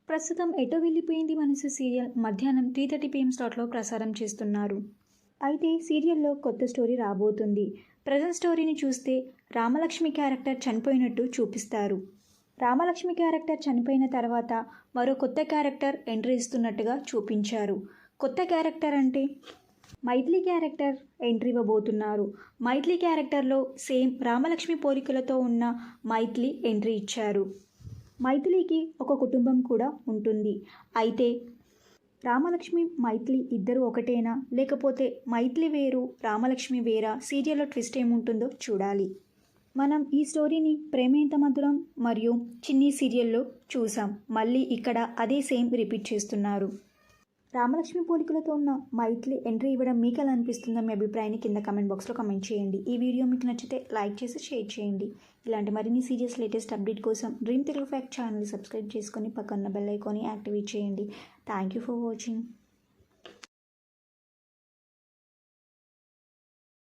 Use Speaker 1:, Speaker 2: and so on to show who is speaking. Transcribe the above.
Speaker 1: ప్రస్తుతం ఎటో వెళ్ళిపోయింది మనసు సీరియల్ మధ్యాహ్నం 3:30 PM స్లాట్లో ప్రసారం చేస్తున్నారు. అయితే సీరియల్లో కొత్త స్టోరీ రాబోతుంది. ప్రజెంట్ స్టోరీని చూస్తే రామలక్ష్మి క్యారెక్టర్ చనిపోయినట్టు చూపిస్తారు. రామలక్ష్మి క్యారెక్టర్ చనిపోయిన తర్వాత మరో కొత్త క్యారెక్టర్ ఎంట్రీ ఇస్తున్నట్టుగా చూపించారు. కొత్త క్యారెక్టర్ అంటే మైథిలి క్యారెక్టర్ ఎంట్రీ ఇవ్వబోతున్నారు. మైథిలి క్యారెక్టర్లో సేమ్ రామలక్ష్మి పోలికలతో ఉన్న మైథిలి ఎంట్రీ ఇచ్చారు. మైథిలికి ఒక కుటుంబం కూడా ఉంటుంది. అయితే రామలక్ష్మి మైథిలి ఇద్దరు ఒకటేనా, లేకపోతే మైథిలి వేరు రామలక్ష్మి వేరా? సీరియల్లో ట్విస్ట్ ఏముంటుందో చూడాలి. మనం ఈ స్టోరీని ప్రేమ ఎంత మధురం మరియు చిన్ని సీరియల్లో చూసాం. మళ్ళీ ఇక్కడ అదే సేమ్ రిపీట్ చేస్తున్నారు. రామలక్ష్మి పోలికలతో ఉన్న మైథిలి ఎంట్రీ ఇవ్వడం మీకు ఎలా అనిపిస్తుందో మీ అభిప్రాయాన్ని కింద కమెంట్ బాక్స్లో కమెంట్ చేయండి. ఈ వీడియో మీకు నచ్చితే లైక్ చేసి షేర్ చేయండి. ఇలాంటి మరిన్ని సీరియల్స్ లేటెస్ట్ అప్డేట్ కోసం dream Telugu fact channel subscribe చేసుకొని పక్కన బెల్ ఐకాన్ని యాక్టివేట్ చేయండి. Thank you for watching.